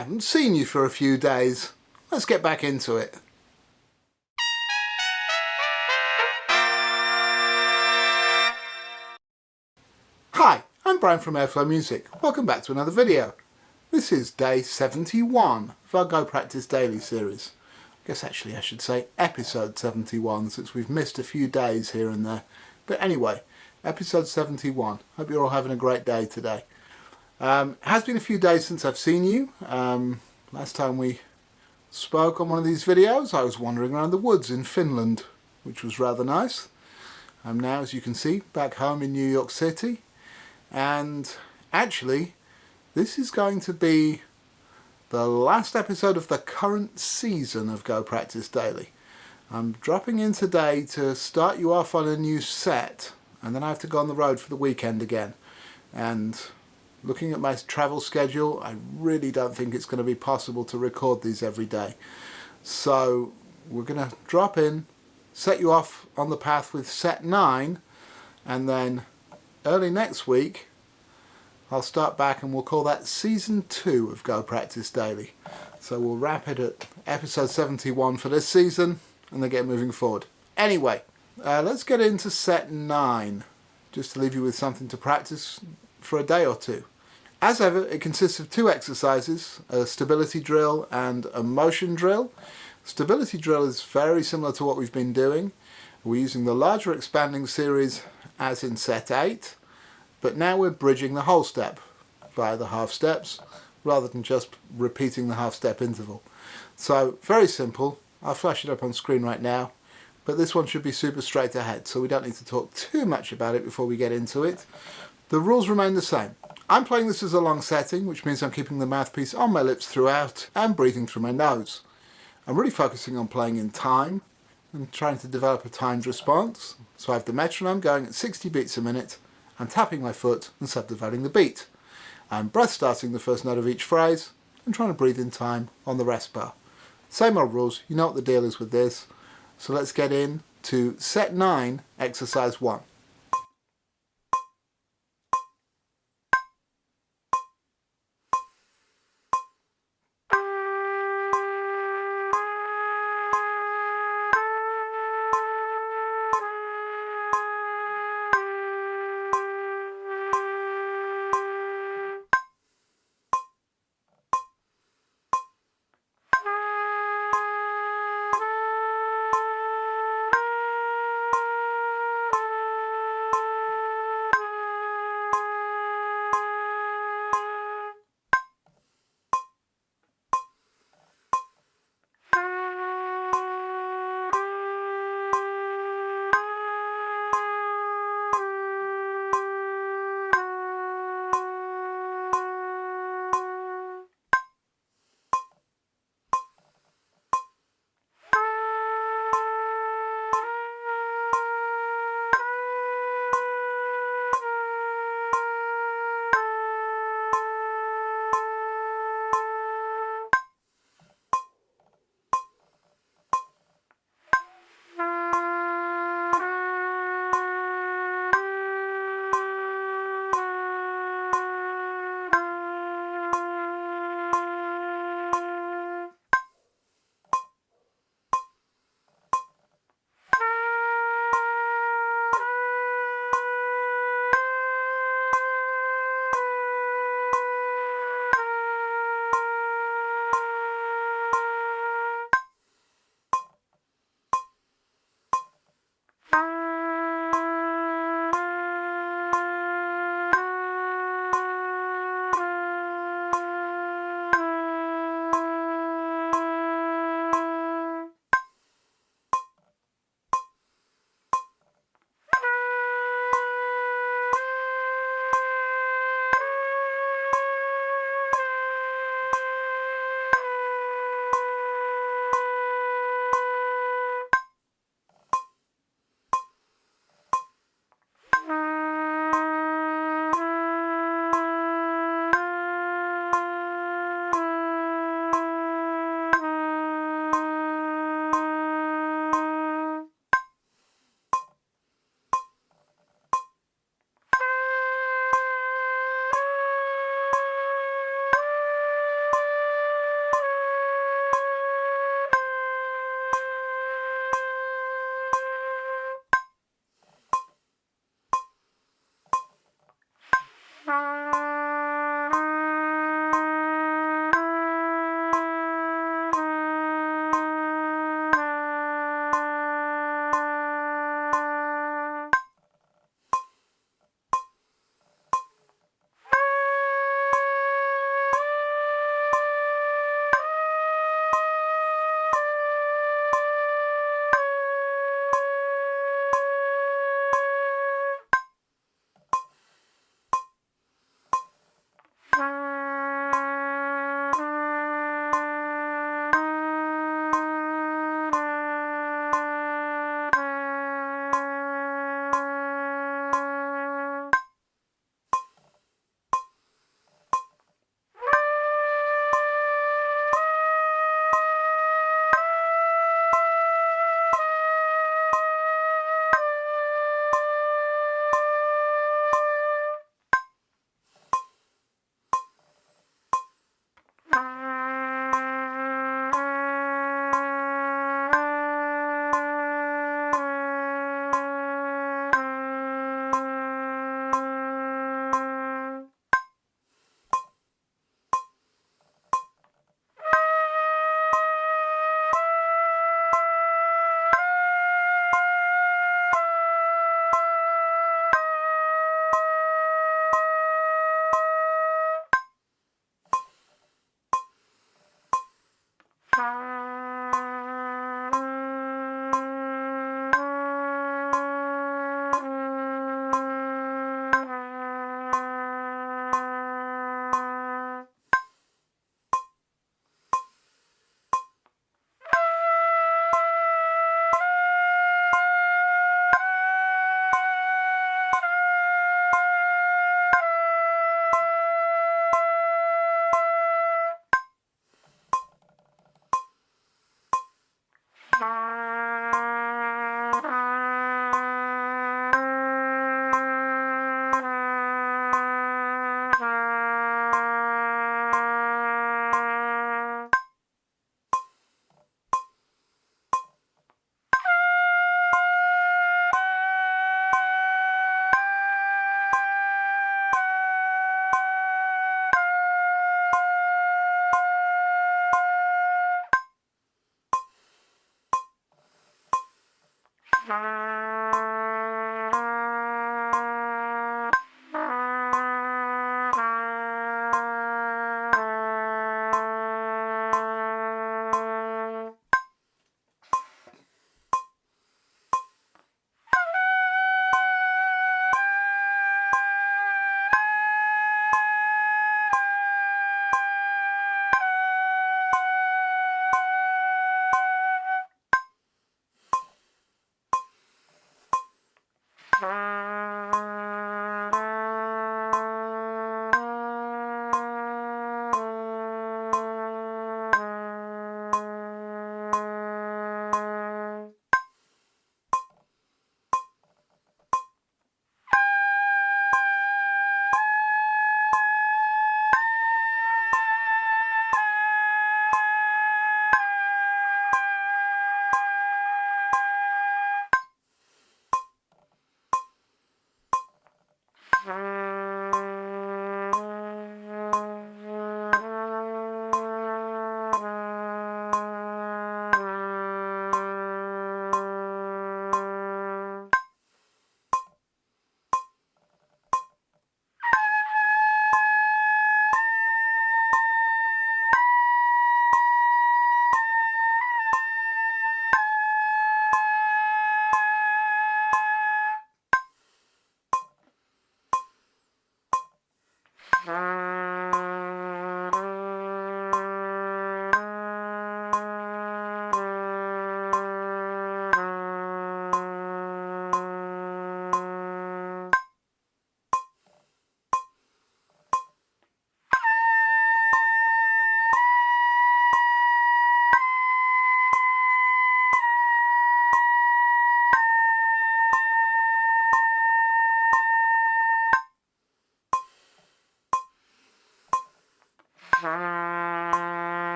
haven't seen you for a few days. Let's get back into it. Hi, I'm Brian from Airflow Music. Welcome back to another video. This is day 71 of our Go Practice Daily series. I guess actually I should say episode 71 since we've missed a few days here and there. But anyway, episode 71. Hope you're all having a great day today. It has been a few days since I've seen you. Last time we spoke on one of these videos I was wandering around the woods in Finland, which was rather nice. I'm now, as you can see, back home in New York City, and actually this is going to be the last episode of the current season of Go Practice Daily. I'm dropping in today to start you off on a new set, and then I have to go on the road for the weekend again. And looking at my travel schedule, I really don't think it's going to be possible to record these every day. So we're going to drop in, set you off on the path with set 9, and then early next week I'll start back and we'll call that season 2 of Go Practice Daily. So we'll wrap it at episode 71 for this season and then get moving forward. Anyway, let's get into set 9, just to leave you with something to practice for a day or two. As ever, it consists of 2 exercises, a stability drill and a motion drill. Stability drill is very similar to what we've been doing. We're using the larger expanding series as in set 8, but now we're bridging the whole step via the half steps rather than just repeating the half step interval. So very simple. I'll flash it up on screen right now, but this one should be super straight ahead, so we don't need to talk too much about it before we get into it. The rules remain the same. I'm playing this as a long setting, which means I'm keeping the mouthpiece on my lips throughout and breathing through my nose. I'm really focusing on playing in time and trying to develop a timed response. So I have the metronome going at 60 beats a minute. I'm tapping my foot and subdividing the beat. I'm breath starting the first note of each phrase and trying to breathe in time on the rest bar. Same old rules, you know what the deal is with this. So let's get in to set 9, exercise 1.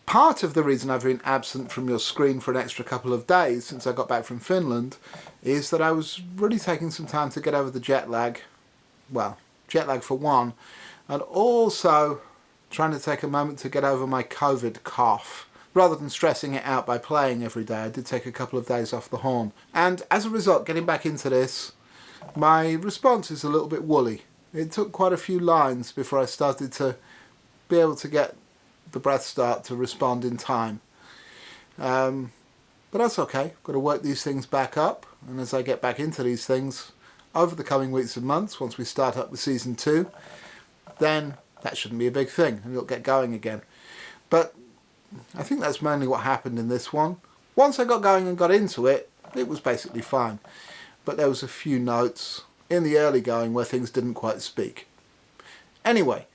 Part of the reason I've been absent from your screen for an extra couple of days since I got back from Finland is that I was really taking some time to get over the jet lag. Well, jet lag for one, and also trying to take a moment to get over my COVID cough. Rather than stressing it out by playing every day, I did take a couple of days off the horn. And as a result, getting back into this, my response is a little bit woolly. It took quite a few lines before I started to be able to get the breath start to respond in time. But that's okay. Got to work these things back up, and as I get back into these things over the coming weeks and months, once we start up with season 2, then that shouldn't be a big thing and it'll get going again. But I think that's mainly what happened in this one. Once I got going and got into it, it was basically fine. But there was a few notes in the early going where things didn't quite speak. Anyway,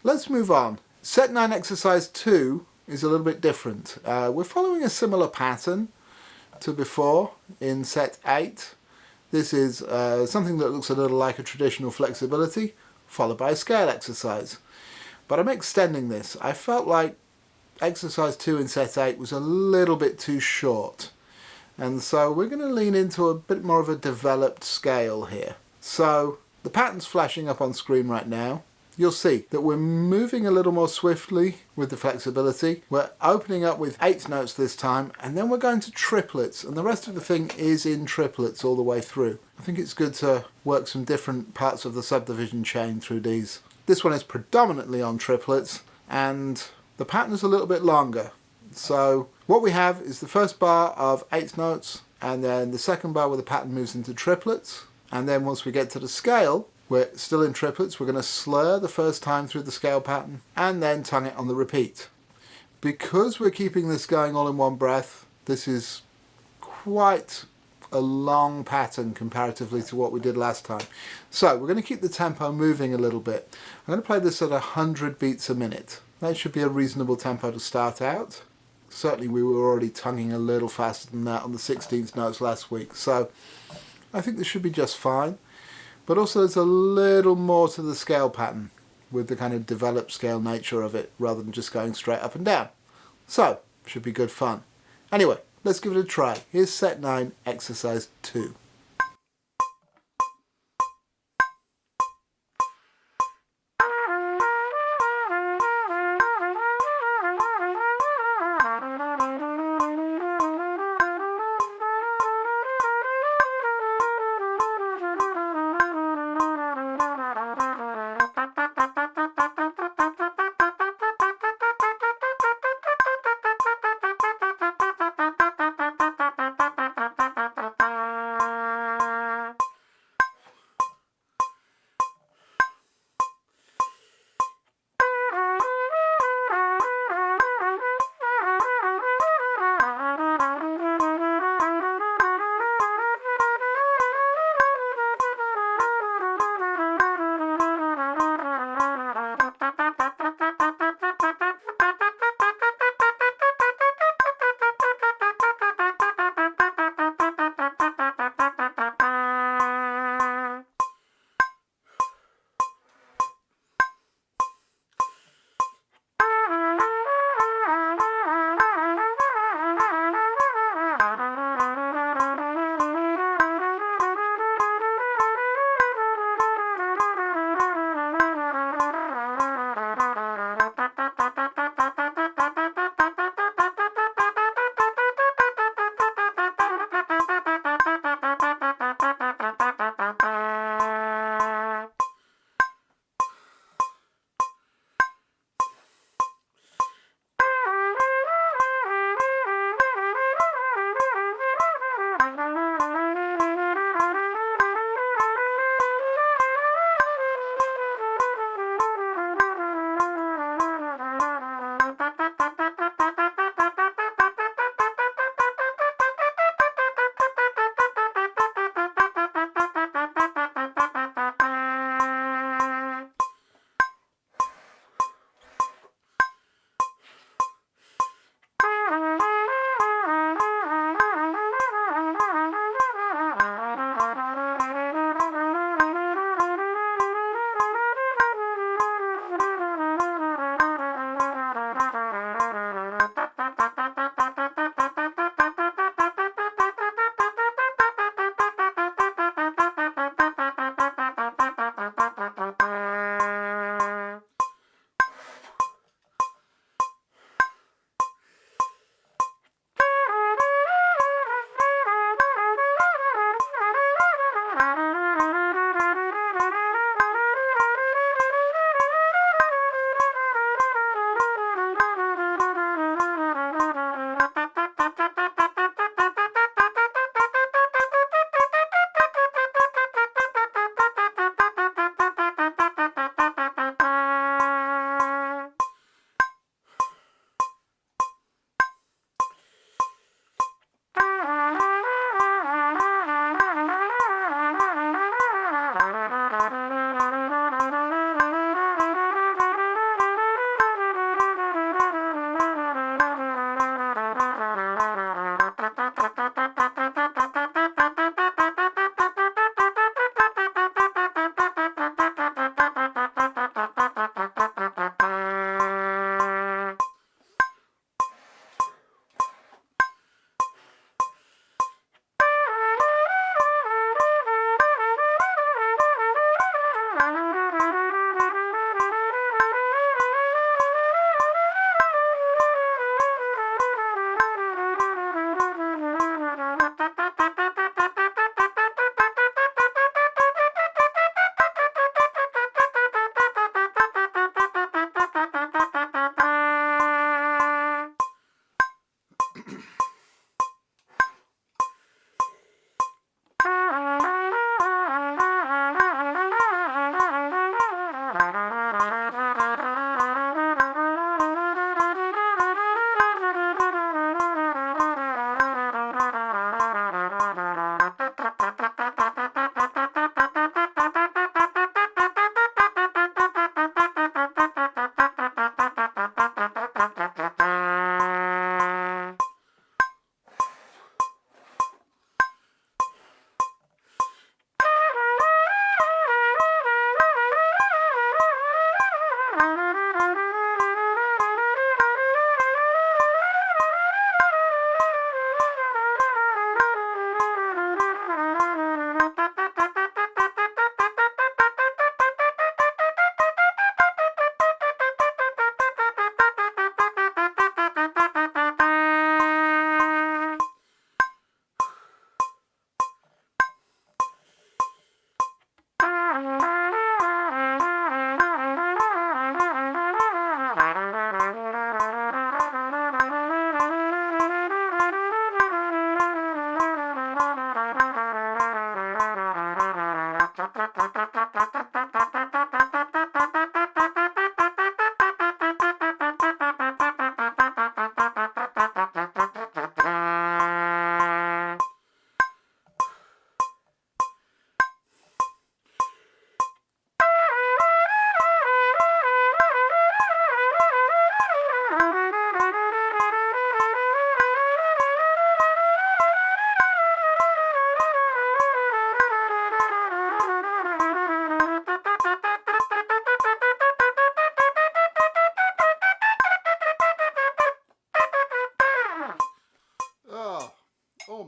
let's move on. Set 9 exercise 2 is a little bit different. We're following a similar pattern to before in set 8. This is something that looks a little like a traditional flexibility, followed by a scale exercise. But I'm extending this. I felt like exercise 2 in set 8 was a little bit too short. And so we're going to lean into a bit more of a developed scale here. So the pattern's flashing up on screen right now. You'll see that we're moving a little more swiftly with the flexibility. We're opening up with 8 notes this time, and then we're going to triplets, and the rest of the thing is in triplets all the way through. I think it's good to work some different parts of the subdivision chain through these. This one is predominantly on triplets, and the pattern is a little bit longer. So what we have is the first bar of 8 notes, and then the second bar where the pattern moves into triplets, and then once we get to the scale, we're still in triplets. We're going to slur the first time through the scale pattern and then tongue it on the repeat. Because we're keeping this going all in one breath, this is quite a long pattern comparatively to what we did last time. So we're going to keep the tempo moving a little bit. I'm going to play this at 100 beats a minute. That should be a reasonable tempo to start out. Certainly we were already tonguing a little faster than that on the 16th notes last week. So I think this should be just fine. But also there's a little more to the scale pattern with the kind of developed scale nature of it rather than just going straight up and down. So, should be good fun. Anyway, let's give it a try. Here's set 9, exercise 2.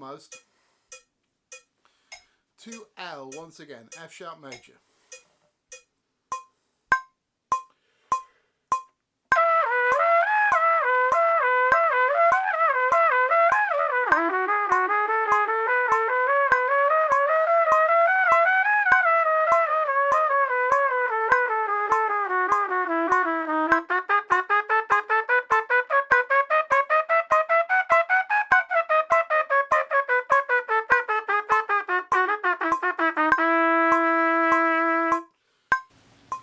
almost to L once again, F sharp major.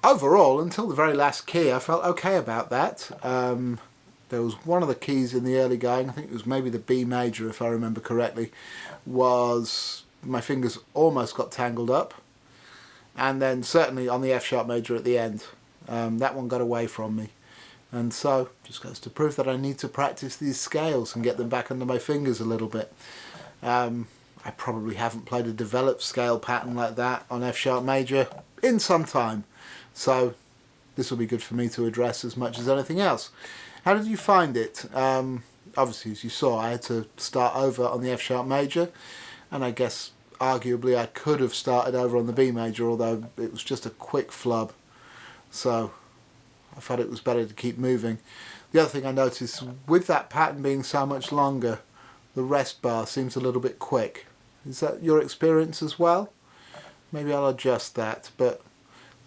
Overall, until the very last key, I felt okay about that. There was one of the keys in the early going, I think it was maybe the B major if I remember correctly, was my fingers almost got tangled up. And then certainly on the F sharp major at the end, that one got away from me. And so, just goes to prove that I need to practice these scales and get them back under my fingers a little bit. I probably haven't played a developed scale pattern like that on F sharp major in some time. So this will be good for me to address as much as anything else. How did you find it? Obviously, as you saw, I had to start over on the F sharp major, and I guess arguably I could have started over on the B major, although it was just a quick flub. So I thought it was better to keep moving. The other thing I noticed, with that pattern being so much longer, the rest bar seems a little bit quick. Is that your experience as well? Maybe I'll adjust that, but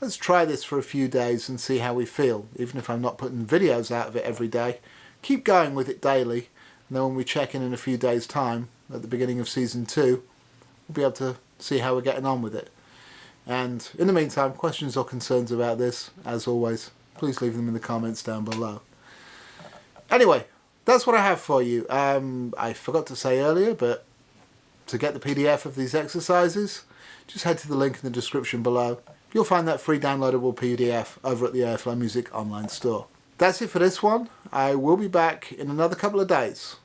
let's try this for a few days and see how we feel. Even if I'm not putting videos out of it every day, keep going with it daily, and then when we check in a few days' time, at the beginning of season 2, we'll be able to see how we're getting on with it. And in the meantime, questions or concerns about this, as always, please leave them in the comments down below. Anyway, that's what I have for you. I forgot to say earlier, but to get the PDF of these exercises, just head to the link in the description below. You'll find that free downloadable PDF over at the Airflow Music online store. That's it for this one. I will be back in another couple of days.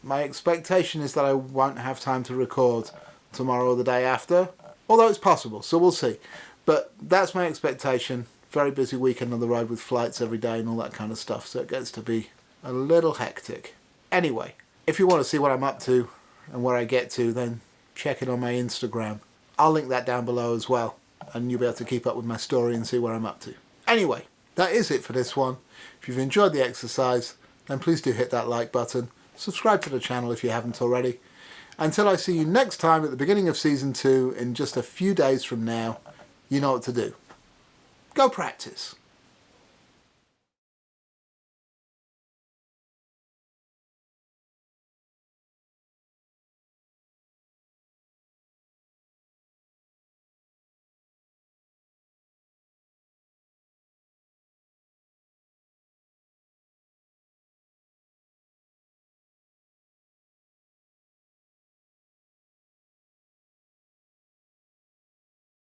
My expectation is that I won't have time to record tomorrow or the day after, although it's possible, so we'll see. But that's my expectation. Very busy weekend on the road with flights every day and all that kind of stuff, so it gets to be a little hectic. Anyway, if you want to see what I'm up to and where I get to, then check it on my Instagram. I'll link that down below as well, and you'll be able to keep up with my story and see where I'm up to. Anyway, that is it for this one. If you've enjoyed the exercise, then please do hit that like button. Subscribe to the channel if you haven't already. Until I see you next time at the beginning of season 2 in just a few days from now, you know what to do. Go practice.